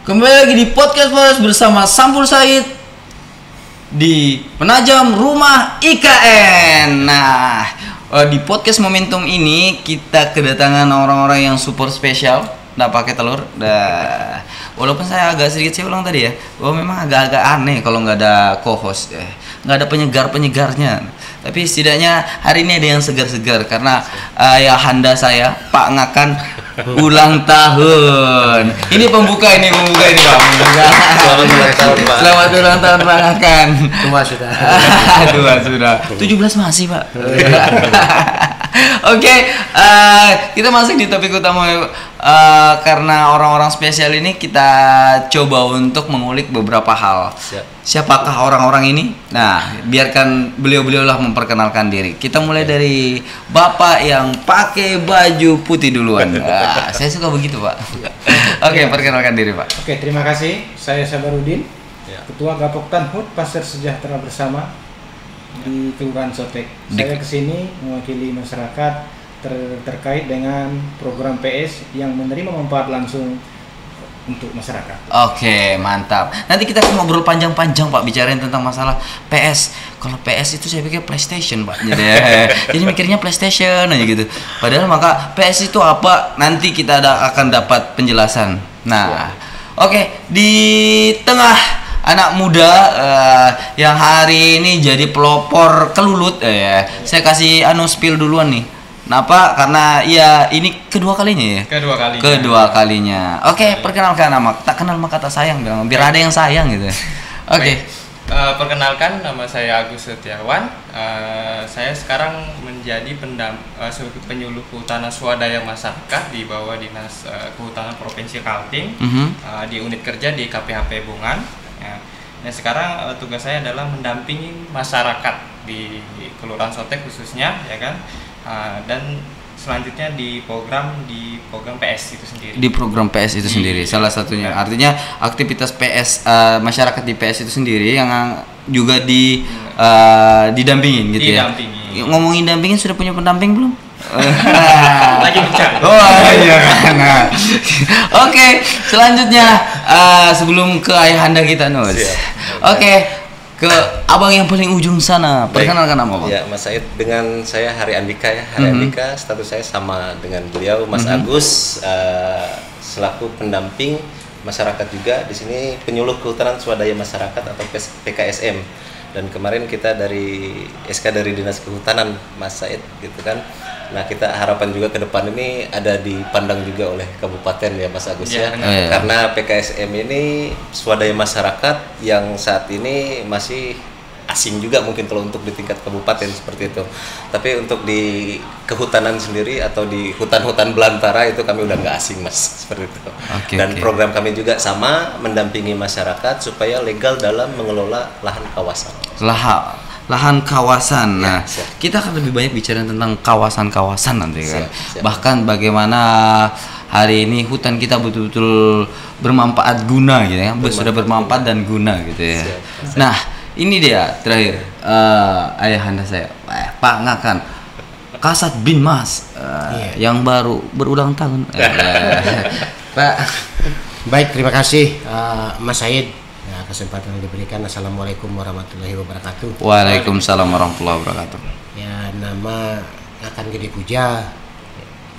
Kembali lagi di podcast bersama Sampul Said di Penajam Rumah IKN. Nah, di podcast momentum ini kita kedatangan orang-orang yang super spesial. Nggak pakai telur. Walaupun saya agak sedikit saya ulang tadi ya, bahwa memang agak-agak aneh kalau nggak ada co-host, nggak ada penyegarnya. Tapi setidaknya hari ini ada yang segar-segar karena ayahanda saya Pak Ngakan ulang tahun. Ini pembuka ini Pak. Selamat ulang tahun Pak Ngakan. Dua sudah. 17 masih Pak. Oke, kita masuk di topik utama karena orang-orang spesial ini kita coba untuk mengulik beberapa hal. Siapakah orang-orang ini? Nah, biarkan beliau-beliau lah memperkenalkan diri. Kita mulai dari Bapak yang pakai baju putih duluan. Saya suka begitu Pak. Oke, perkenalkan diri Pak. Oke, terima kasih. Saya Sabarudin, Ketua Gapoktan HUT Pasir Sejahtera Bersama di Kelurahan Sotek. Saya kesini mewakili masyarakat terkait dengan program PS yang menerima manfaat langsung untuk masyarakat. Oke, mantap. Nanti kita akan ngobrol panjang-panjang Pak bicarain tentang masalah PS. Kalau PS itu saya pikir PlayStation Pak. Jadi mikirnya PlayStation aja gitu. Padahal maka PS itu apa? Nanti kita akan dapat penjelasan. Nah, oke, di tengah anak muda yang hari ini jadi pelopor kelulut saya kasih spill duluan nih. Kenapa? Karena ya ini kedua kalinya ya. Kedua kalinya. Oke, perkenalkan nama. Tak kenal maka tak sayang bilang. Biar ada yang sayang gitu. Oke. Perkenalkan, nama saya Agus Setiawan. Saya sekarang menjadi penyuluh kehutanan swadaya masyarakat di bawah Dinas Kehutanan Provinsi Kaltim, di unit kerja di KPHP Bungan. Nah, sekarang tugas saya adalah mendampingi masyarakat di Kelurahan Sotek khususnya, ya kan? Dan selanjutnya di program PS itu sendiri. Di program PS itu sendiri, salah satunya. Artinya aktivitas PS masyarakat di PS itu sendiri yang juga didampingin gitu ya. Ngomongin dampingin, sudah punya pendamping belum? Lagi bicara. Iya. Nah. Oke, selanjutnya sebelum ke ayahanda kita Nus. Oke. Ke abang yang paling ujung sana, perkenalkan nama Bang. Ya, Mas Said, dengan saya Hari Andika ya. Hari Andika, status saya sama dengan beliau, Mas Agus, selaku pendamping masyarakat juga di sini, penyuluh kehutanan swadaya masyarakat atau PKSM. Dan kemarin kita dari SK dari Dinas Kehutanan, Mas Said, gitu kan. Nah, kita harapan juga ke depan ini ada dipandang juga oleh kabupaten ya Mas Agus ya. Karena PKSM ini swadaya masyarakat yang saat ini masih asing juga mungkin kalau untuk di tingkat kabupaten seperti itu. Tapi untuk di kehutanan sendiri atau di hutan-hutan belantara itu kami udah nggak asing Mas, seperti itu. Dan program kami juga sama, mendampingi masyarakat supaya legal dalam mengelola lahan kawasan. Lahan kawasan. Nah, kita akan lebih banyak bicara tentang kawasan-kawasan nanti kan. Bahkan bagaimana hari ini hutan kita betul-betul bermanfaat guna gitu ya. Sudah bermanfaat dan guna gitu ya. Nah, ini dia terakhir ayahanda saya, Pak Ngakan, Kasat Bin Mas yang baru berulang tahun. Pak. Baik, terima kasih Mas Said. Kesempatan yang diberikan. Assalamualaikum warahmatullahi wabarakatuh. Waalaikumsalam warahmatullahi wabarakatuh. Ya, nama Ngakan Gede Puja.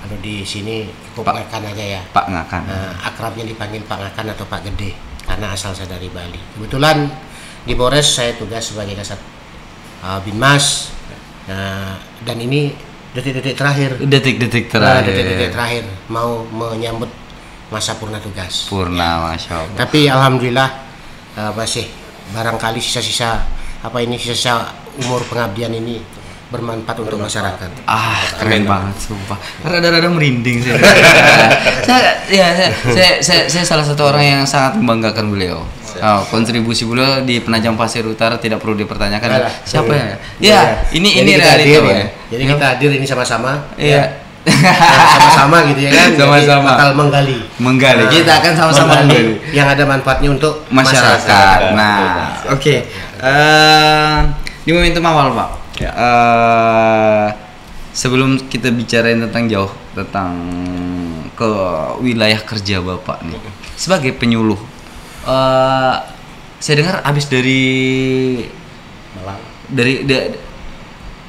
Kalau di sini cukup Ngakan aja ya. Pak Ngakan. Akrabnya dipanggil Pak Ngakan atau Pak Gede karena asal saya dari Bali. Kebetulan di Polres saya tugas sebagai Kasat Binmas. Dan ini detik-detik terakhir. Detik-detik terakhir mau menyambut masa purna tugas. Masya Allah. Tapi alhamdulillah masih barangkali sisa-sisa umur pengabdian ini bermanfaat untuk masyarakat. Keren banget sumpah. Rada-rada merinding saya. Saya salah satu orang yang sangat membanggakan beliau. Kontribusi beliau di Penajam Pasir Utara tidak perlu dipertanyakan. Siapa ya? Ya, ini realita ya. Jadi kita hadir ini sama-sama. Iya. Sama-sama gitu ya kan. Sama-sama bakal menggali. Kita akan sama-sama menggali yang ada manfaatnya untuk masyarakat. Nah, oke. Di momentum awal Pak, sebelum kita bicarain tentang ke wilayah kerja Bapak nih, sebagai penyuluh saya dengar habis dari Malang.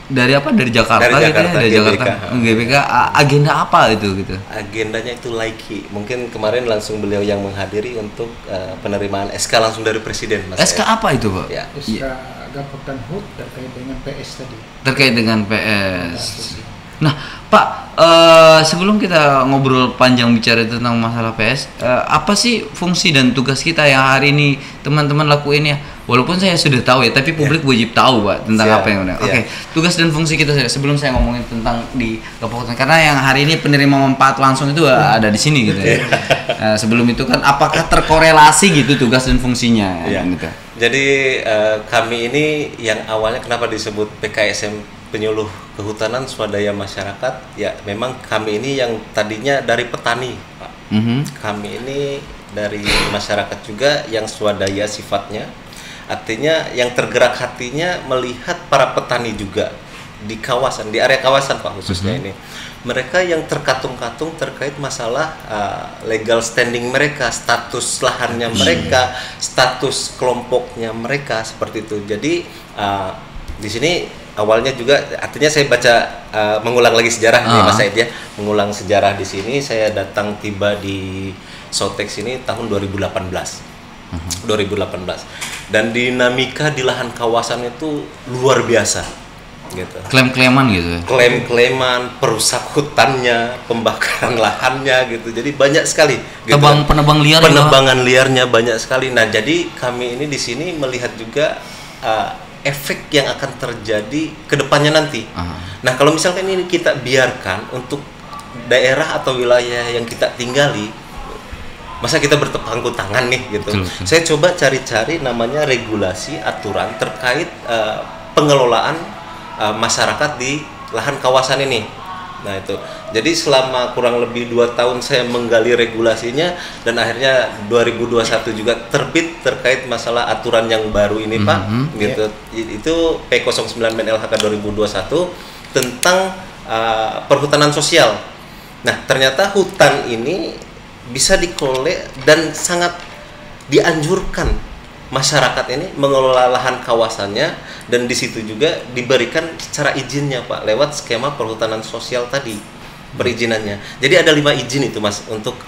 dari apa, dari Jakarta, Dari gitu ya, Jakarta, dari Jakarta GBK. Agenda apa itu gitu? Agendanya itu laiki. Mungkin kemarin langsung beliau yang menghadiri untuk penerimaan SK langsung dari Presiden, Mas. SK apa itu, Pak? Ya. SK Gapoktan HUT terkait dengan PS tadi. Terkait dengan PS. Nah, Pak, sebelum kita ngobrol panjang bicara tentang masalah PS, apa sih fungsi dan tugas kita yang hari ini teman-teman lakuin ya? Walaupun saya sudah tahu ya, tapi publik wajib tahu, Pak, tentang Siap, apa yang udah. iya. Oke, tugas dan fungsi kita sebelum saya ngomongin tentang di Gapoktan, karena yang hari ini penerima manfaat langsung itu ada di sini gitu ya. Sebelum itu kan, apakah terkorelasi gitu tugas dan fungsinya? Iya. Gitu. Jadi kami ini yang awalnya kenapa disebut PKSM Penyuluh Kehutanan Swadaya Masyarakat, ya memang kami ini yang tadinya dari petani, Pak. Kami ini dari masyarakat juga yang swadaya sifatnya, artinya yang tergerak hatinya melihat para petani juga di kawasan, di area kawasan, Pak, khususnya ini. Mereka yang terkatung-katung terkait masalah legal standing mereka, status lahannya mereka, status kelompoknya mereka, seperti itu. Jadi di sini awalnya juga, artinya saya baca mengulang lagi sejarah nih, Mas Said ya, mengulang sejarah di sini. Saya datang tiba di Sotex ini tahun 2018. 2018. Dan dinamika di lahan kawasan itu luar biasa gitu. Klaim-klaiman gitu ya. Klaim-klaiman, perusak hutannya, pembakaran lahannya gitu. Jadi banyak sekali gitu. Penebang liar, penebangan liarnya banyak sekali. Nah, jadi kami ini di sini melihat juga efek yang akan terjadi ke depannya nanti. Nah, kalau misalkan ini kita biarkan untuk daerah atau wilayah yang kita tinggali, masa kita bertepangku tangan nih gitu. Betul. Saya coba cari-cari namanya regulasi, aturan terkait pengelolaan masyarakat di lahan kawasan ini. Nah itu, jadi selama kurang lebih 2 tahun saya menggali regulasinya, dan akhirnya 2021 juga terbit terkait masalah aturan yang baru ini, Pak, gitu. Itu P09 LHK 2021 tentang perhutanan sosial. Nah ternyata hutan ini bisa dikelola dan sangat dianjurkan masyarakat ini mengelola lahan kawasannya, dan di situ juga diberikan secara izinnya, Pak, lewat skema perhutanan sosial tadi, perizinannya. Jadi ada 5 izin itu, Mas, untuk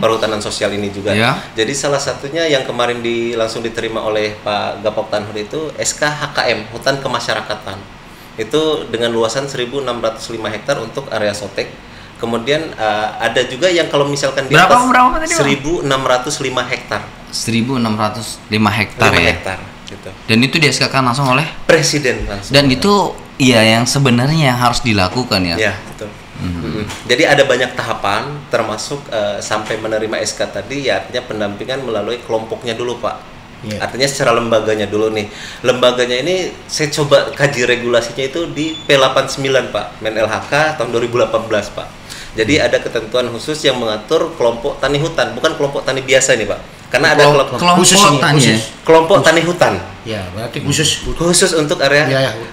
perhutanan sosial ini juga. Jadi salah satunya yang kemarin langsung diterima oleh Pak Gapoktan HUT itu SK HKM, Hutan Kemasyarakatan. Itu dengan luasan 1.605 hektar untuk area Sotek. Kemudian ada juga yang kalau misalkan di atas 1.605 hektar. 1.605 hektar ya. Gitu. Dan itu di-SK-kan langsung oleh Presiden langsung. Dan itu iya yang sebenarnya harus dilakukan ya. Iya, betul. Jadi ada banyak tahapan, termasuk sampai menerima SK tadi, ya artinya pendampingan melalui kelompoknya dulu, Pak. Artinya secara lembaganya dulu nih. Lembaganya ini saya coba kaji regulasinya itu di P89, Pak, Men LHK tahun 2018, Pak. Jadi ada ketentuan khusus yang mengatur kelompok tani hutan, bukan kelompok tani biasa nih, Pak. Karena ada kelompok khusus tani, kelompok tani hutan. Ya, berarti khusus untuk area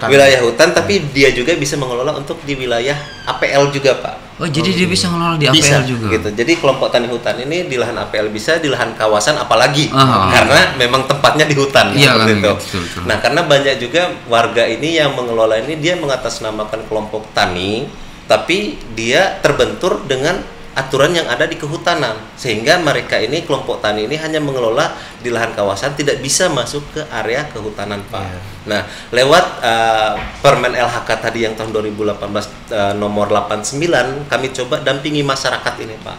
wilayah hutan, tapi dia juga bisa mengelola untuk di wilayah APL juga, Pak. Oh, jadi dia bisa mengelola di APL juga. Gitu. Jadi kelompok tani hutan ini di lahan APL bisa, di lahan kawasan apalagi. Karena memang tempatnya di hutan. Iya, kan, gitu. Betul. Nah, karena banyak juga warga ini yang mengelola ini, dia mengatasnamakan kelompok tani, tapi dia terbentur dengan aturan yang ada di kehutanan, sehingga mereka ini, kelompok tani ini, hanya mengelola di lahan kawasan, tidak bisa masuk ke area kehutanan, Pak. Nah, lewat Permen LHK tadi yang tahun 2018 nomor 89, kami coba dampingi masyarakat ini, Pak.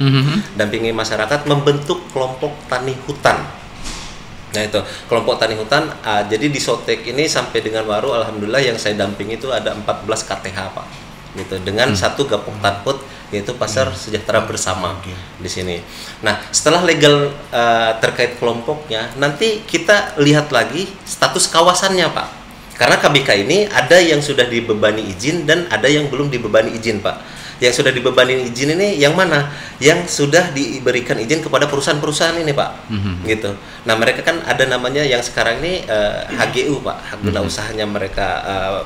Dampingi masyarakat membentuk kelompok tani hutan. Nah itu kelompok tani hutan. Jadi di Sotek ini sampai dengan Waru, alhamdulillah yang saya dampingi itu ada 14 KTH, Pak. Gitu, dengan satu Gapoktan HUT, yaitu Pasar Sejahtera Bersama di sini. Nah, setelah legal terkait kelompoknya, nanti kita lihat lagi status kawasannya, Pak. Karena KBK ini ada yang sudah dibebani izin dan ada yang belum dibebani izin, Pak. Yang sudah dibebani izin ini yang mana? Yang sudah diberikan izin kepada perusahaan-perusahaan ini, Pak. Gitu. Nah, mereka kan ada namanya yang sekarang ini HGU, Pak, hak guna usahanya mereka,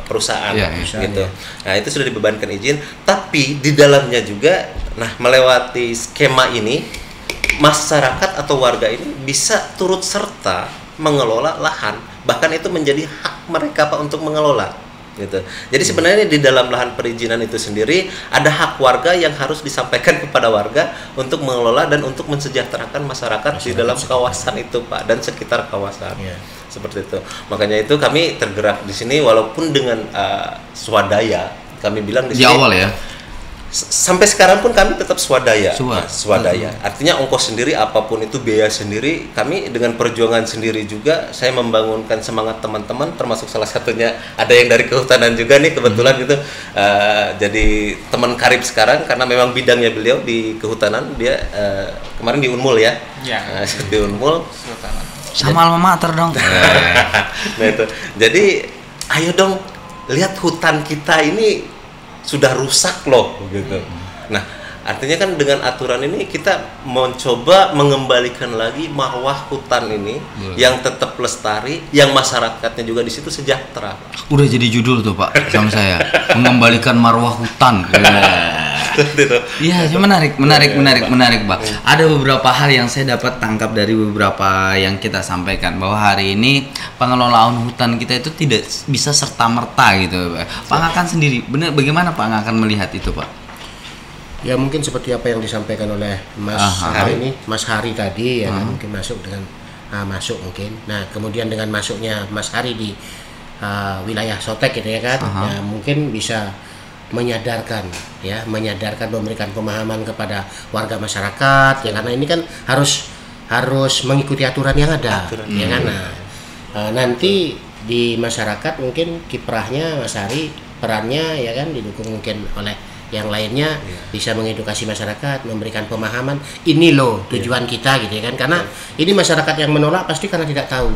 perusahaan, gitu. Nah, itu sudah dibebankan izin, tapi di dalamnya juga, nah, melewati skema ini masyarakat atau warga ini bisa turut serta mengelola lahan, bahkan itu menjadi hak mereka Pak untuk mengelola gitu. Jadi sebenarnya di dalam lahan perizinan itu sendiri ada hak warga yang harus disampaikan kepada warga untuk mengelola dan untuk mensejahterakan masyarakat di dalam kawasan itu Pak dan sekitar kawasan. Seperti itu. Makanya itu kami tergerak di sini walaupun dengan swadaya. Kami bilang di sini awal ya. Sampai sekarang pun kami tetap swadaya. Swadaya. Artinya ongkos sendiri, apapun itu biaya sendiri. Kami dengan perjuangan sendiri juga. Saya membangunkan semangat teman-teman, termasuk salah satunya ada yang dari kehutanan juga nih kebetulan gitu. Jadi teman karib sekarang karena memang bidangnya beliau di kehutanan. Dia kemarin di Unmul ya. Di Unmul. Sama alma mater dong. Nah itu. Jadi ayo dong lihat hutan kita ini sudah rusak loh gitu. Nah, artinya kan dengan aturan ini kita mencoba mengembalikan lagi marwah hutan ini yang tetap lestari, yang masyarakatnya juga di situ sejahtera. Udah jadi judul tuh Pak sama saya, mengembalikan marwah hutan. Iya, menarik Pak. Ada beberapa hal yang saya dapat tangkap dari beberapa yang kita sampaikan bahwa hari ini pengelolaan hutan kita itu tidak bisa serta merta gitu. Pak Ngakan sendiri, benar bagaimana Pak Ngakan melihat itu Pak? Ya mungkin seperti apa yang disampaikan oleh Mas Hari tadi ya kan, mungkin masuk dengan masuk mungkin. Nah kemudian dengan masuknya Mas Hari di wilayah Sotek gitu ya kan, ya mungkin bisa menyadarkan memberikan pemahaman kepada warga masyarakat ya, karena ini kan harus mengikuti aturan yang ada ya kan. Nanti di masyarakat mungkin kiprahnya Mas Hari, perannya ya kan didukung mungkin oleh yang lainnya, bisa mengedukasi masyarakat, memberikan pemahaman ini loh tujuan kita gitu ya kan, karena ini masyarakat yang menolak pasti karena tidak tahu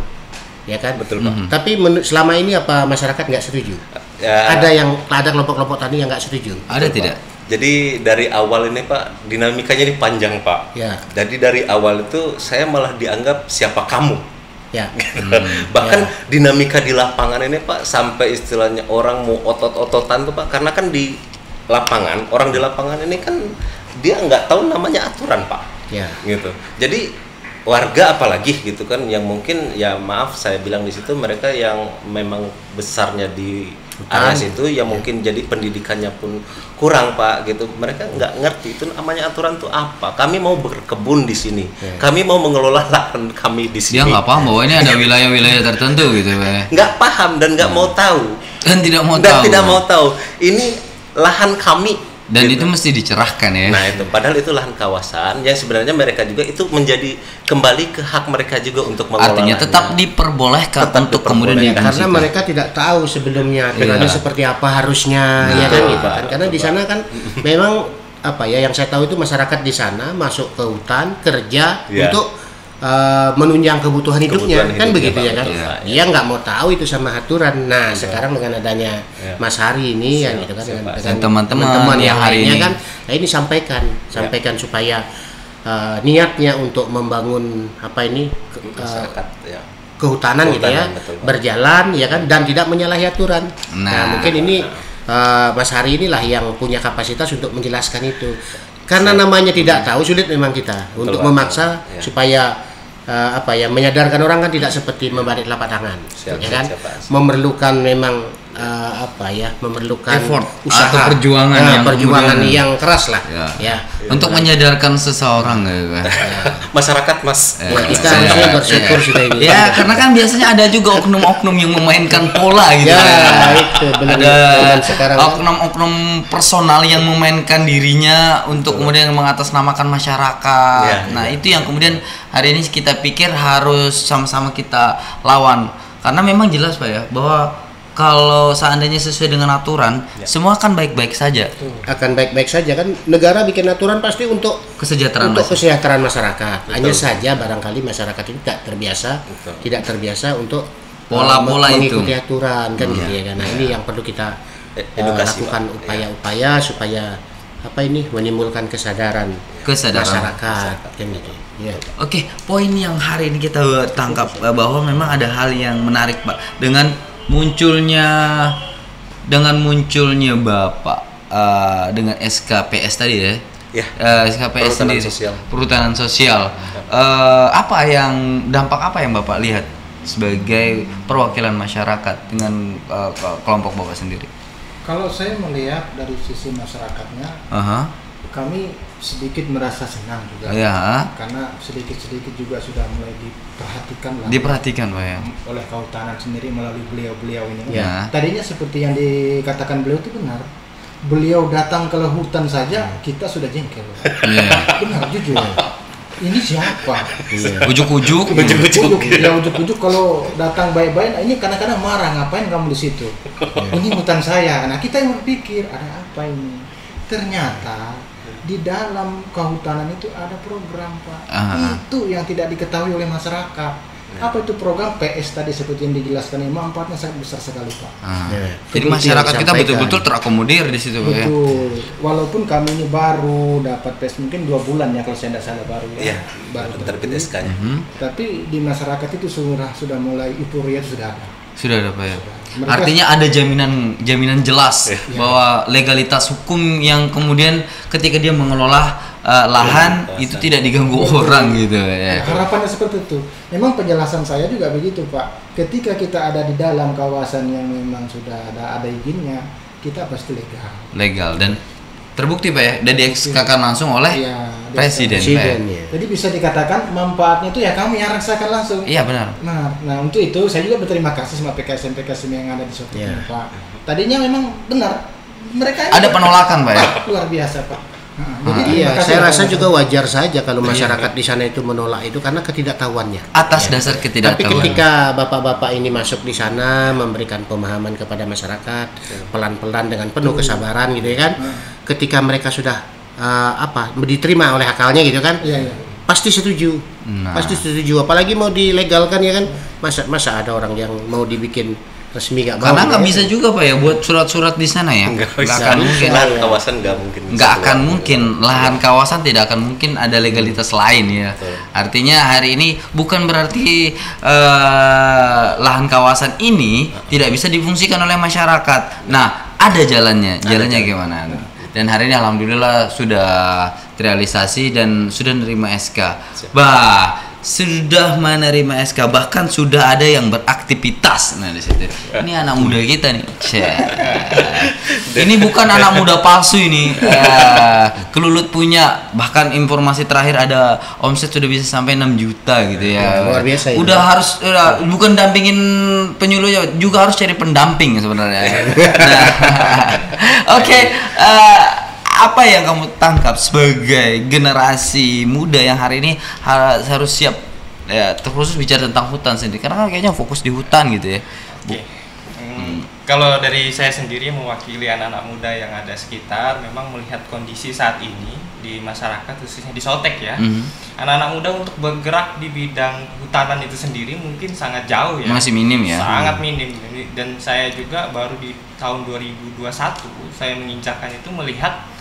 ya kan. Betul Pak. Tapi selama ini apa masyarakat nggak setuju? Ada kelompok-kelompok tadi yang nggak setuju? Ada tidak? Jadi dari awal ini Pak, dinamikanya ini panjang Pak. Ya. Jadi dari awal itu saya malah dianggap siapa kamu. Ya. Bahkan dinamika di lapangan ini Pak, sampai istilahnya orang mau otot-ototan tuh Pak, karena kan di lapangan, orang di lapangan ini kan dia nggak tahu namanya aturan Pak. Ya. Gitu. Jadi warga apalagi gitu kan yang mungkin ya maaf saya bilang di situ mereka yang memang besarnya di area situ yang mungkin jadi pendidikannya pun kurang Pak gitu, mereka nggak ngerti itu namanya aturan tuh apa. Kami mau berkebun di sini, kami mau mengelola lahan kami di sini. Dia nggak paham bahwa ini ada wilayah-wilayah tertentu gitu Pak. Nggak paham dan nggak mau tahu dan tidak mau tahu. Ini lahan kami. Dan gitu. itu mesti dicerahkan ya. Nah itu padahal itu lahan kawasan yang sebenarnya mereka juga itu menjadi kembali ke hak mereka juga untuk mengelola. Artinya tetap diperbolehkan untuk kemudian karena mereka tidak tahu sebelumnya aturannya seperti apa harusnya ya kan gitu kan. Karena di sana kan memang apa ya yang saya tahu itu masyarakat di sana masuk ke hutan kerja untuk menunjang kebutuhan hidupnya kan begitu ya kan. Dia nggak mau tahu itu sama aturan. Nah sekarang dengan adanya Mas Hari ini ya gitu kan dengan teman-teman yang hari ini kan, nah ini sampaikan supaya niatnya untuk membangun apa ini kehutanan gitu ya berjalan ya kan dan tidak menyalahi aturan. Nah mungkin ini Mas Hari inilah yang punya kapasitas untuk menjelaskan itu. Karena namanya tidak tahu, sulit memang kita untuk memaksa supaya menyadarkan orang kan tidak seperti membalik telapak tangan, ya kan? Memerlukan memang memerlukan effort, usaha atau perjuangan yang keras lah, ya. Untuk menyadarkan seseorang ya. Masyarakat Mas. Kita harusnya bersyukur sudah ini. Ya, karena kan biasanya ada juga oknum-oknum yang memainkan pola gitu. Itu benar. Ada oknum-oknum personal yang memainkan dirinya untuk kemudian mengatasnamakan masyarakat. Nah, itu yang kemudian hari ini kita pikir harus sama-sama kita lawan. Karena memang jelas Pak ya bahwa kalau seandainya sesuai dengan aturan, semua akan baik-baik saja. Akan baik-baik saja kan. Negara bikin aturan pasti untuk kesejahteraan masyarakat. Hanya saja barangkali masyarakat itu tidak terbiasa untuk pola-pola itu mengikuti aturan kan gitu ya. Nah ini yang perlu kita lakukan upaya-upaya supaya menimbulkan kesadaran masyarakat kan gitu. Ya. Oke, poin yang hari ini kita tangkap bahwa memang ada hal yang menarik Pak dengan munculnya Bapak dengan SKPS tadi ya. Ya, KPS perhutanan sendiri, sosial. perhutanan sosial. Dampak apa yang Bapak lihat sebagai perwakilan masyarakat dengan kelompok Bapak sendiri? Kalau saya melihat dari sisi masyarakatnya, kami sedikit merasa senang juga, karena sedikit-sedikit juga sudah mulai diperhatikan Pak ya, oleh kehutanan sendiri melalui beliau-beliau ini. Ya. Tadinya seperti yang dikatakan beliau itu benar. Beliau datang ke hutan saja kita sudah jengkel. Benar, jujur. Ini siapa? Ujuk-ujuk. Ya ujuk-ujuk kalau datang baik-baik. Nah, ini kadang-kadang marah, ngapain kamu di situ? Ini hutan saya. Nah, kita yang berpikir ada apa ini? Ternyata di dalam kehutanan itu ada program, Pak. Itu yang tidak diketahui oleh masyarakat. Apa itu program PS tadi seperti yang dijelaskan ini, manfaatnya sangat besar sekali, Pak. Jadi masyarakat kita betul-betul terakomodir di situ, Pak ya. Betul. Walaupun kami ini baru dapat PS mungkin 2 bulan ya kalau saya tidak salah baru ya. Baru terbit SK-nya. Tapi di masyarakat itu sudah mulai euforia itu sudah ada. Sudah ada, Pak ya. Artinya ada jaminan jelas bahwa legalitas hukum yang kemudian ketika dia mengelola lahan itu tidak diganggu orang gitu ya. Harapannya seperti itu. Memang penjelasan saya juga begitu, Pak. Ketika kita ada di dalam kawasan yang memang sudah ada izinnya, kita pasti legal dan terbukti, Pak ya, dan di-SK-kan langsung oleh presiden Pak ya. Jadi bisa dikatakan manfaatnya itu ya kami yang rasakan langsung. Iya benar. Nah untuk itu saya juga berterima kasih sama PKSM yang ada di Sotek ini, Pak. Tadinya memang benar mereka ada penolakan, Pak ya. Luar biasa, Pak. Jadi saya rasa juga wajar saja kalau masyarakat di sana itu menolak itu karena ketidaktahuannya. Atas dasar ketidaktahuan. Tapi ketika bapak-bapak ini masuk di sana memberikan pemahaman kepada masyarakat pelan-pelan dengan penuh kesabaran gitu ya kan. Ketika mereka sudah diterima oleh akalnya gitu kan. Pasti setuju. Pasti setuju. Apalagi mau dilegalkan ya kan. Masa ada orang yang mau dibikin resmi gak mau. Karena nggak bisa juga, Pak ya, buat surat-surat di sana ya. Nggak akan mungkin. Lahan kawasan nggak mungkin. Nggak akan mungkin. Lahan kawasan tidak akan mungkin ada legalitas lain ya. Artinya hari ini bukan berarti lahan kawasan ini tidak bisa difungsikan oleh masyarakat. Nah, ada jalannya. Jalannya gimana? Dan hari ini alhamdulillah sudah terrealisasi dan sudah menerima SK. Sudah menerima SK, bahkan sudah ada yang beraktivitas. Nah di situ, ini anak muda kita nih. Ini bukan anak muda palsu ini. Kelulut punya, bahkan informasi terakhir ada omset sudah bisa sampai 6 juta gitu ya. Luar biasa ya. Bukan dampingin penyuluh juga harus cari pendamping sebenarnya. Oke. Apa yang kamu tangkap sebagai generasi muda yang hari ini harus siap ya, terkhusus bicara tentang hutan sendiri, karena kayaknya fokus di hutan gitu ya. Kalau dari saya sendiri mewakili anak-anak muda yang ada sekitar, memang melihat kondisi saat ini di masyarakat khususnya di Sotek ya, anak-anak muda untuk bergerak di bidang hutanan itu sendiri mungkin sangat jauh ya, masih minim ya, sangat minim. Dan saya juga baru di tahun 2021 saya menginjakkan itu melihat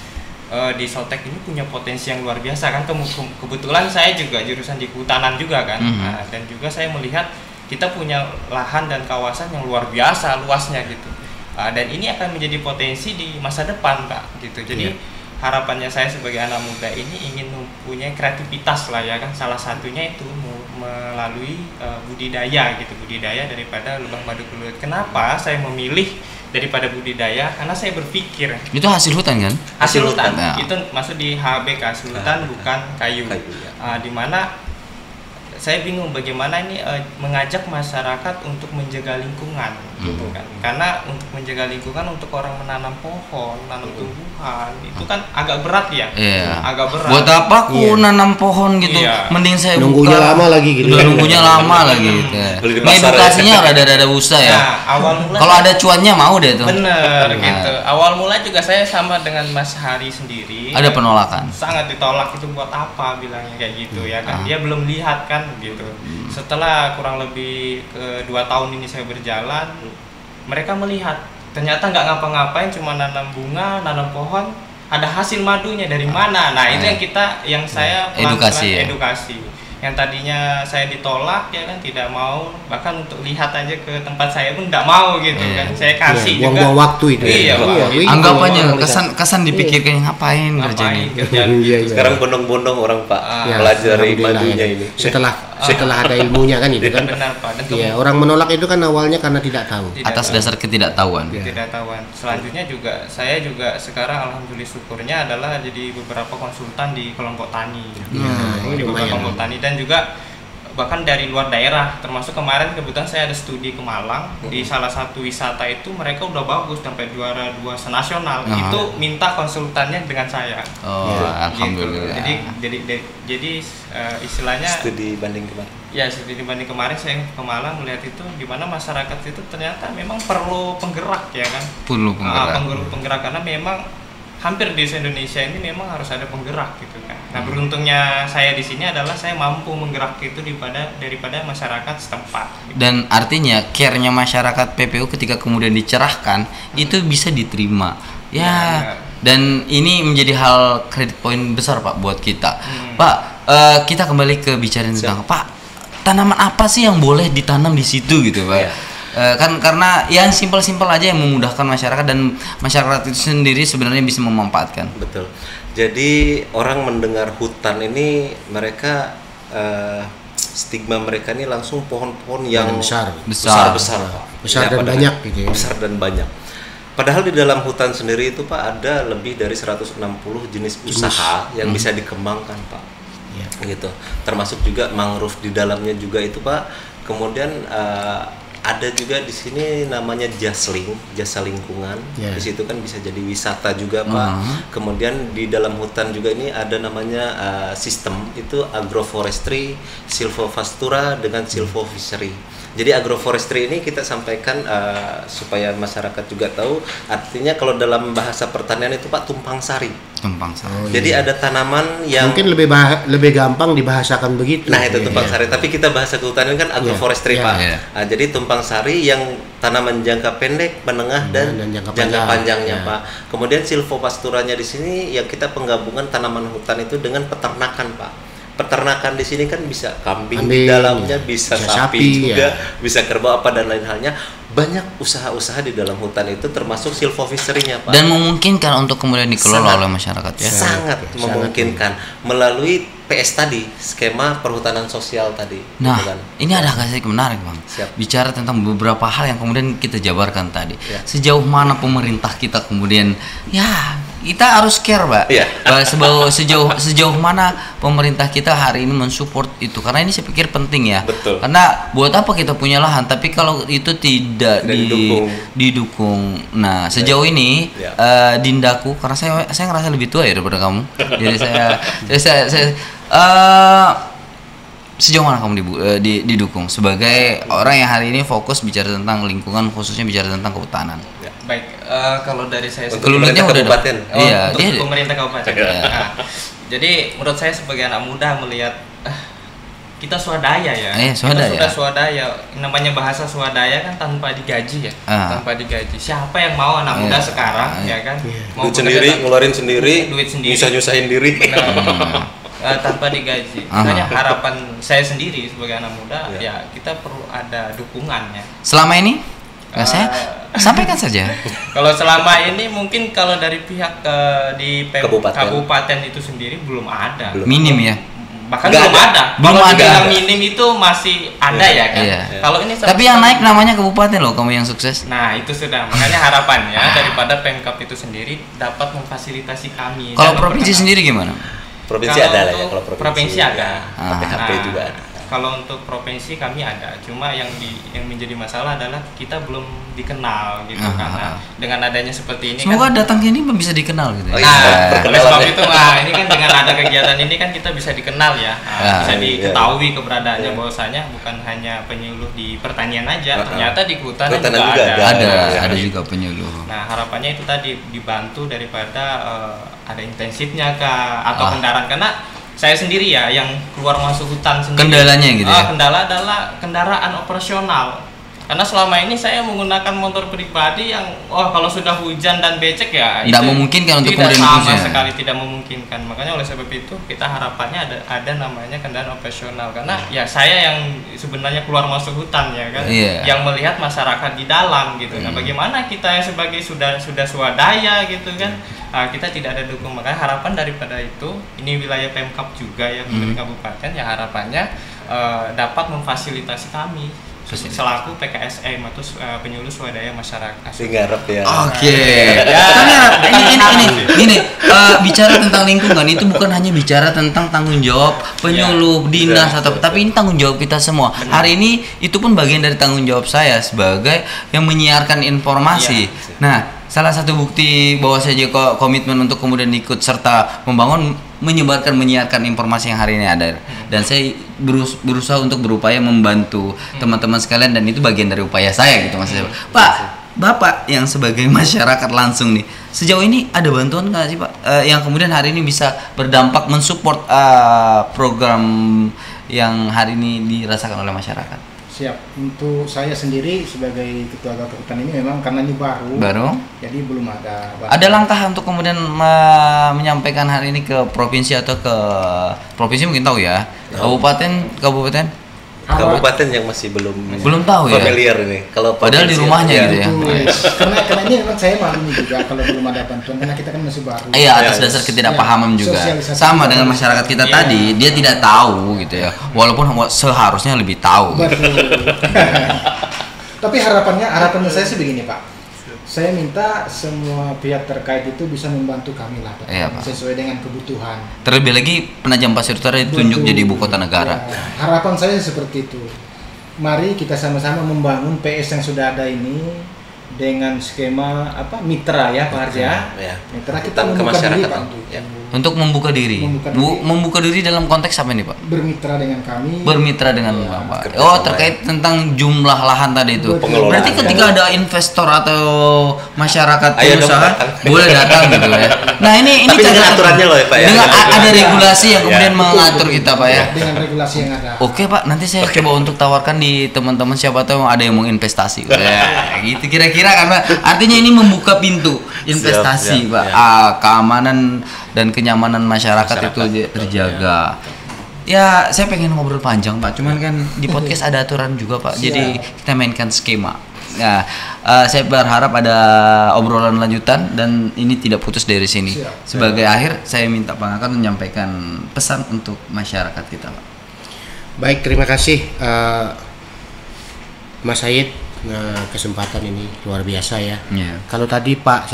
di Sotek ini punya potensi yang luar biasa kan. Kebetulan saya juga jurusan di kehutanan juga kan. Dan juga saya melihat kita punya lahan dan kawasan yang luar biasa luasnya gitu. Dan ini akan menjadi potensi di masa depan, Pak, gitu. Jadi harapannya saya sebagai anak muda ini ingin mempunyai kreativitas lah ya kan. Salah satunya itu melalui budidaya gitu, budidaya daripada lebah madu kelulut. Kenapa saya memilih daripada budidaya? Karena saya berpikir itu hasil hutan kan? Hasil hutan. Itu masuk di HBK, hasil hutan bukan kayu. Dimana saya bingung bagaimana ini mengajak masyarakat untuk menjaga lingkungan gitu kan. Karena untuk menjaga lingkungan untuk orang menanam pohon, menanam tumbuhan itu kan agak berat ya. Agak berat. Buat apa aku nanam pohon gitu? Mending saya nunggunya lama lagi gitu. Nunggunya lama lagi gitu. Edukasinya rada-rada usah ya. Awal mula kalau ada cuannya mau deh tuh. Bener gitu. Awal mula juga saya sama dengan Mas Hari sendiri. Ada penolakan. Sangat ditolak, itu buat apa bilangnya kayak gitu ya kan. Dia belum lihat kan gitu. Setelah kurang lebih 2 tahun ini saya berjalan, mereka melihat ternyata nggak ngapa-ngapain, cuma nanam bunga, nanam pohon, ada hasil madunya dari mana. Nah itu yang saya edukasi. yang tadinya saya ditolak ya kan, tidak mau, bahkan untuk lihat aja ke tempat saya pun tidak mau gitu kan. Saya kasih juga. Buang-buang waktu itu. Iya, Pak. Anggapannya kesan dipikirkan ngapain kerjanya. Sekarang bondong-bondong orang Pak Ya, pelajari alhamdulillah. madunya ini. Setelah ada ilmunya kan itu kan. Benar Pak. Dan Iya, orang menolak itu kan awalnya karena tidak tahu. Atas dasar ketidaktahuan. ketidaktahuan. Selanjutnya juga saya juga sekarang alhamdulillah syukurnya adalah jadi beberapa konsultan di kelompok tani. ini Di beberapa lumayan. kelompok tani dan juga bahkan dari luar daerah, termasuk kemarin kebetulan saya ada studi ke Malang di salah satu wisata itu mereka udah bagus sampai juara 2 senasional. Itu minta konsultannya dengan saya. Oh, Gitu. alhamdulillah. Jadi istilahnya Studi banding kemarin. ya studi dibanding kemarin saya ke Malang melihat itu di mana masyarakat itu ternyata memang perlu penggerak ya kan. Perlu penggerak. Penggerak karena memang hampir di Indonesia ini memang harus ada penggerak gitu kan. Nah, beruntungnya saya di sini adalah saya mampu menggerak itu daripada masyarakat setempat. Gitu. Dan artinya care-nya masyarakat PPU ketika kemudian dicerahkan itu bisa diterima. Ya, dan ini menjadi hal credit point besar Pak buat kita. Pak, kita kembali ke bicara tentang Pak, tanaman apa sih yang boleh ditanam di situ gitu Pak? Kan karena yang simpel-simpel aja yang memudahkan masyarakat dan masyarakat itu sendiri sebenarnya bisa memanfaatkan. Betul. Jadi orang mendengar hutan ini mereka stigma mereka ini langsung pohon-pohon yang besar. besar, Besar Ya, dan padahal- banyak gitu ya. Besar dan banyak. Padahal di dalam hutan sendiri itu Pak ada lebih dari 160 jenis usaha yang bisa dikembangkan Pak. Iya. Gitu. Termasuk juga mangrove di dalamnya juga itu Pak. Kemudian ada juga di sini namanya jasa lingkungan. Ya. Di situ kan bisa jadi wisata juga Pak. Kemudian di dalam hutan juga ini ada namanya sistem itu agroforestry, silvopastura dengan silvofishery. Jadi agroforestry ini kita sampaikan supaya masyarakat juga tahu, artinya kalau dalam bahasa pertanian itu Pak tumpang sari. Tumpang sari. Jadi ada tanaman yang Mungkin lebih gampang dibahasakan begitu. nah itu Iya, tumpang iya. sari, tapi kita bahasa kehutanan kan agroforestry Iya, Pak. iya. Nah, jadi tumpang sari yang tanaman jangka pendek, menengah dan jangka jangka panjang. panjangnya Ya. Pak. Kemudian silvopasturanya di sini yang kita penggabungan tanaman hutan itu dengan peternakan Pak. Peternakan di sini kan bisa kambing di Kambing, dalamnya, ya. bisa Bisa sapi sapi, juga, ya. bisa kerbau apa dan lain halnya. Banyak usaha-usaha di dalam hutan itu termasuk silvofishery-nya Pak. Dan memungkinkan untuk kemudian dikelola Sangat. oleh masyarakat ya. Sangat memungkinkan melalui PS tadi, skema perhutanan sosial tadi. Nah, gitu kan. ini ada kasih menarik Bang. Siap. Bicara tentang beberapa hal yang kemudian kita jabarkan tadi. Ya. Sejauh mana pemerintah kita kemudian ya kita harus care, Pak. Iya. Sejauh mana pemerintah kita hari ini mensupport itu, karena ini saya pikir penting ya. Betul. Karena buat apa kita punya lahan tapi kalau itu tidak didukung. Nah, sejauh ini Ya. Dindaku, karena saya ngerasa lebih tua ya daripada kamu. Jadi saya sejauh mana kamu didukung sebagai orang yang hari ini fokus bicara tentang lingkungan, khususnya bicara tentang kehutanan? Baik, kalau dari saya Untuk Kelulutnya pemerintah udah kabupaten. Iya, untuk dia pemerintah kabupaten. Iya. Nah, jadi menurut saya sebagai anak muda melihat kita swadaya ya. Iya, swadaya. Kita sudah swadaya. Namanya bahasa swadaya kan tanpa digaji ya. Tanpa digaji. Siapa yang mau anak muda Iya. sekarang ya kan? Mau Duit bekerja sendiri, tanpa- ngeluarin sendiri, duit sendiri. nyusah-nyusahin diri. Tanpa digaji. Makanya harapan saya sendiri sebagai anak muda ya kita perlu ada dukungannya. Selama ini saya sampaikan saja. Kalau selama ini mungkin kalau dari pihak di kabupaten itu sendiri belum ada. Minim ya. Bahkan Nggak belum ada. Belum Kalau ada. dibilang minim itu masih ada ya kan. Iya. Kalau ini Tapi yang naik namanya kabupaten loh, kamu yang sukses. Nah itu sudah, makanya harapannya daripada Pemkab itu sendiri dapat memfasilitasi kami. Kalau dalam provinsi perkenalan. sendiri gimana? Provinsi Kalau ada lah ya, untuk kalau provinsi ada. PHP Nah, juga ada. Kalau untuk provinsi kami ada, cuma yang menjadi masalah adalah kita belum dikenal gitu karena dengan adanya seperti ini. Semoga kan, datang sini bisa dikenal gitu. Oh, Ya. iya. oleh perkenalan sebab ya. itu, ini kan dengan ada kegiatan ini kan kita bisa dikenal ya, bisa diketahui keberadaannya bahwasanya bukan hanya penyuluh di pertanian aja, ternyata di kehutanan Kehutanan juga juga ada. Ada juga penyuluh. Nah harapannya itu tadi dibantu daripada ada intensifnya kah atau kendaraan, karena saya sendiri ya yang keluar masuk hutan sendiri. Kendalanya gitu ya? Kendala adalah kendaraan operasional. Karena selama ini saya menggunakan motor pribadi yang kalau sudah hujan dan becek ya Tidak itu memungkinkan untuk tidak kemudian sama diuji. sekali tidak memungkinkan. Makanya oleh sebab itu kita harapannya ada namanya kendaraan operasional, karena ya saya yang sebenarnya keluar masuk hutan ya kan, yang melihat masyarakat di dalam gitu. Nah, bagaimana kita yang sebagai sudah swadaya gitu kan, kita tidak ada dukung. Makanya harapan daripada itu, ini wilayah Pemkab juga ya, pemerintah kabupaten, ya harapannya dapat memfasilitasi kami selaku PKSM atau penyuluh swadaya masyarakat. Digarap ya. Oke. Ini bicara tentang lingkungan itu bukan hanya bicara tentang tanggung jawab penyuluh dinas tapi ini tanggung jawab kita semua. Hari ini itu pun bagian dari tanggung jawab saya sebagai yang menyiarkan informasi. Nah, salah satu bukti bahwa saya juga komitmen untuk kemudian ikut serta menyiarkan informasi yang hari ini ada, dan saya berusaha untuk berupaya membantu teman-teman sekalian, dan itu bagian dari upaya saya gitu Mas. Pak, Bapak yang sebagai masyarakat langsung nih, sejauh ini ada bantuan nggak sih Pak yang kemudian hari ini bisa berdampak mensupport program yang hari ini dirasakan oleh masyarakat? Siap. Untuk saya sendiri sebagai ketua Gapehutan ini memang karena ini baru, jadi belum ada. Ada langkah untuk kemudian menyampaikan hari ini ke provinsi atau ke provinsi mungkin tahu ya, kabupaten yang masih belum tahu ya. Familiar ini. Kalau padahal di rumahnya gitu ya. Karena ini memang saya maklumi juga kalau belum ada bantuan, karena kita kan masih baru. Iya, atas dasar ketidakpahaman juga. Sama dengan masyarakat kita tadi, dia tidak tahu gitu ya. Walaupun seharusnya lebih tahu. Betul. Tapi harapannya saya sih begini Pak. Saya minta semua pihak terkait itu bisa membantu kami lah Pak, sesuai dengan kebutuhan. Terlebih lagi Penajam Pasir Utara ditunjuk jadi ibu kota negara. Ya, harapan saya seperti itu. Mari kita sama-sama membangun PS yang sudah ada ini dengan skema mitra ya Pak Harja. Mitra kita membuka diri Pak untuk membuka diri. Membuka diri dalam konteks apa nih Pak? Bermitra dengan kami. Bermitra dengan Bapak. Terkait tentang jumlah lahan tadi itu. Berarti ketika ada investor atau masyarakat pengusaha boleh datang gitu ya. Nah ini dengan aturannya loh ya Pak ya. Dengan ada regulasi yang kemudian mengatur kita Pak ya. Dengan regulasi yang ada. Oke Pak, nanti saya coba untuk tawarkan di teman-teman siapa tahu ada yang mau investasi. Ya, gitu kira-kira, karena artinya ini membuka pintu investasi Pak. Keamanan dan kenyamanan masyarakat itu terjaga. Ya, saya pengen ngobrol panjang Pak, cuman kan di podcast ada aturan juga Pak. Jadi kita mainkan skema. Nah, saya berharap ada obrolan lanjutan dan ini tidak putus dari sini. Sebagai akhir, saya minta Pak Ngakon menyampaikan pesan untuk masyarakat kita Pak. Baik, terima kasih Mas Said. Kesempatan ini luar biasa ya. Kalau tadi Pak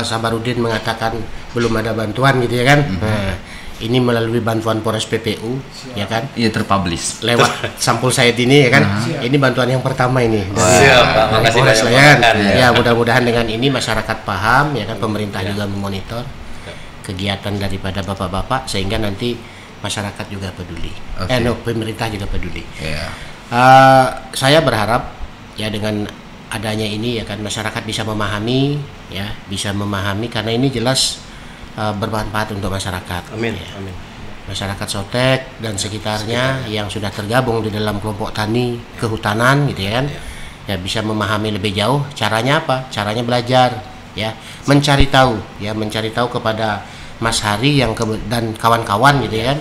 Sabarudin mengatakan belum ada bantuan gitu ya kan. Nah, ini melalui bantuan Polres PPU ya kan. Iya, terpublish. Lewat Sampul Said ini ya kan. Ini bantuan yang pertama ini. Makasih banyak. Ya, mudah-mudahan dengan ini masyarakat paham ya kan, pemerintah juga memonitor kegiatan daripada bapak-bapak sehingga nanti masyarakat juga peduli. Pemerintah juga peduli. Saya berharap ya dengan adanya ini ya kan masyarakat bisa memahami karena ini jelas bermanfaat untuk masyarakat. Amin. Ya. Amin. Masyarakat Sotek dan sekitarnya yang sudah tergabung di dalam kelompok tani kehutanan gitu ya kan. Ya bisa memahami lebih jauh caranya apa? Caranya belajar ya, mencari tahu kepada Mas Hari dan kawan-kawan gitu ya kan,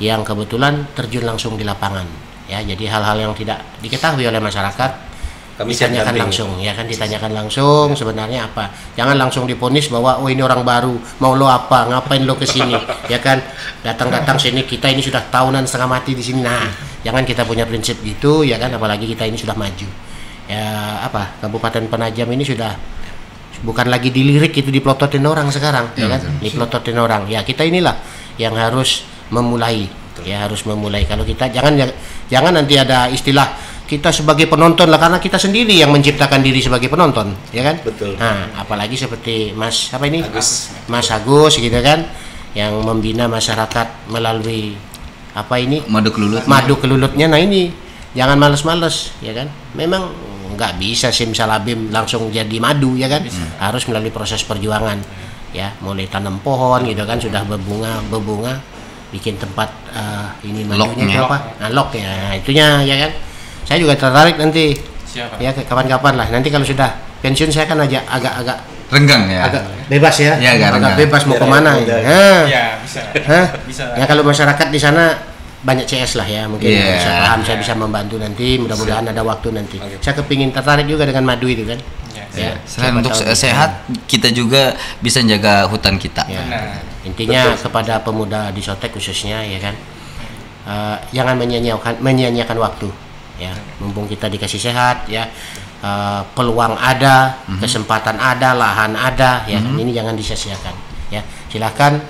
yang kebetulan terjun langsung di lapangan. Ya, jadi hal-hal yang tidak diketahui oleh masyarakat kami ditanyakan langsung ya kan, ditanyakan langsung sebenarnya apa. Jangan langsung diponis bahwa ini orang baru, mau lo apa, ngapain lo kesini ya kan, datang sini, kita ini sudah tahunan setengah mati di sini. Nah, jangan kita punya prinsip gitu ya kan, apalagi kita ini sudah maju ya. Kabupaten Penajam ini sudah bukan lagi dilirik, itu dipelototin orang sekarang ya kan, dipelototin orang ya. Kita inilah yang harus memulai. Kalau kita jangan nanti ada istilah kita sebagai penonton lah, karena kita sendiri yang menciptakan diri sebagai penonton ya kan. Betul. Nah, apalagi seperti Mas Agus gitu kan, yang membina masyarakat melalui madu kelulutnya. Nah, ini jangan males-males ya kan, memang nggak bisa simsalabim langsung jadi madu ya kan. Harus melalui proses perjuangan ya, mulai tanam pohon gitu kan, sudah berbunga bikin tempat ini madunya itu lok ya, itunya ya kan. Saya juga tertarik nanti. Siapa? Ya kapan-kapan lah. Nanti kalau sudah pensiun saya kan aja agak Renggang ya. agak bebas ya. Ya, agak renggang. bebas mau kemana. Ya, bisa. Hah? Bisa. Ya kalau masyarakat di sana banyak CS lah ya, mungkin Iya. bisa paham, saya bisa membantu nanti, mudah-mudahan ada waktu nanti. Saya kepingin tertarik juga dengan madu itu kan. Ya. Ya, Selain siapa untuk tahu. sehat, kita juga bisa jaga hutan kita. Ya. Benar. Intinya kepada pemuda di Sotek khususnya ya kan, jangan menyia-nyiakan waktu ya, mumpung kita dikasih sehat ya, peluang ada, kesempatan ada, lahan ada ya kan, ini jangan disia-siakan ya. Silahkan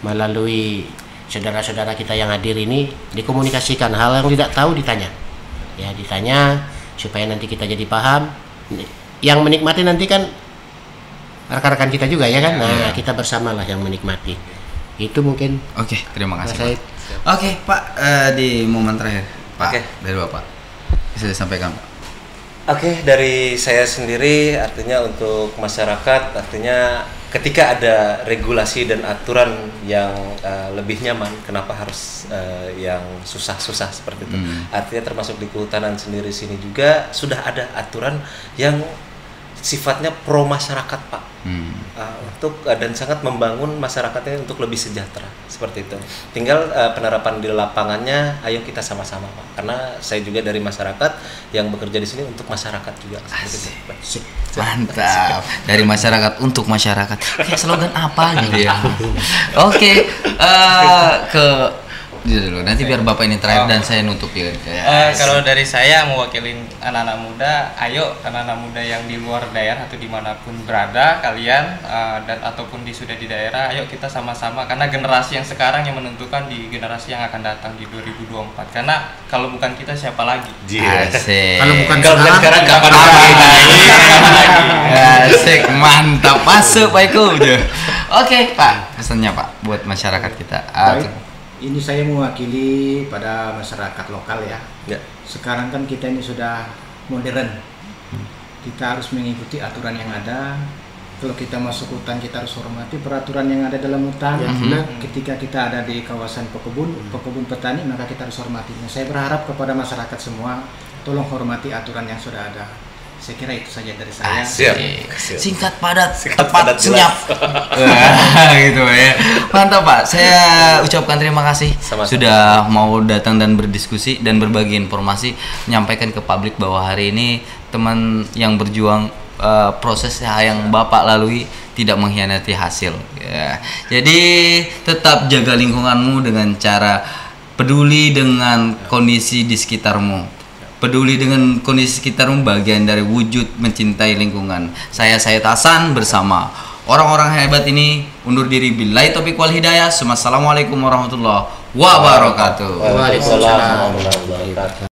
melalui saudara-saudara kita yang hadir ini dikomunikasikan, hal yang tidak tahu ditanya ya, ditanya supaya nanti kita jadi paham. Yang menikmati nanti kan rekan-rekan kita juga ya kan. Nah, kita bersamalah yang menikmati. Itu mungkin. Oke, terima Mas kasih. Said. Pak. Oke, Pak, di momen terakhir, Pak, Oke. dari Bapak bisa disampaikan, Pak. Oke, dari saya sendiri artinya untuk masyarakat, artinya ketika ada regulasi dan aturan yang lebih nyaman, kenapa harus yang susah-susah seperti itu? Artinya termasuk di kehutanan sendiri sini juga sudah ada aturan yang sifatnya pro masyarakat, Pak. Untuk dan sangat membangun masyarakatnya untuk lebih sejahtera seperti itu. Tinggal penerapan di lapangannya, ayo kita sama-sama, Pak. Karena saya juga dari masyarakat yang bekerja di sini untuk masyarakat juga. Seperti itu. Mantap. Dari masyarakat untuk masyarakat. Kayak slogan apa gitu ya. Oke, ke gitu dulu. Nanti biar Bapak ini terakhir dan saya nutup ya. Kalau dari saya mewakili anak-anak muda, ayo anak-anak muda yang di luar daerah atau dimanapun berada kalian dan ataupun sudah di daerah, ayo kita sama-sama, karena generasi yang sekarang yang menentukan di generasi yang akan datang di 2024. Karena kalau bukan kita siapa lagi? Asik. Kalau bukan Sekarang kapan lagi? Asik, mantap. Masuk Pak Iko udah. Oke, Pak. Pesannya Pak buat masyarakat kita. Baik. Ini saya mewakili pada masyarakat lokal ya. Ya. Sekarang kan kita ini sudah modern. Kita harus mengikuti aturan yang ada. Kalau kita masuk hutan, kita harus hormati peraturan yang ada dalam hutan. Ketika kita ada di kawasan pekebun petani, maka kita harus hormati. Nah, saya berharap kepada masyarakat semua, tolong hormati aturan yang sudah ada. Saya kira itu saja dari saya. Asik. Singkat padat, tepat, padat, senyap. Gitu ya. Mantap Pak. Saya ucapkan terima kasih Sama-sama. sudah mau datang dan berdiskusi dan berbagi informasi, menyampaikan ke publik bahwa hari ini teman yang berjuang proses yang Bapak lalui tidak mengkhianati hasil. Ya. Jadi tetap jaga lingkunganmu dengan cara peduli dengan kondisi di sekitarmu. Peduli dengan kondisi sekitarmu bagian dari wujud mencintai lingkungan. Saya Hasan bersama orang-orang hebat ini undur diri. Billahi taufiq wal hidayah. Assalamualaikum warahmatullahi wabarakatuh. Waalaikumsalam warahmatullahi wabarakatuh.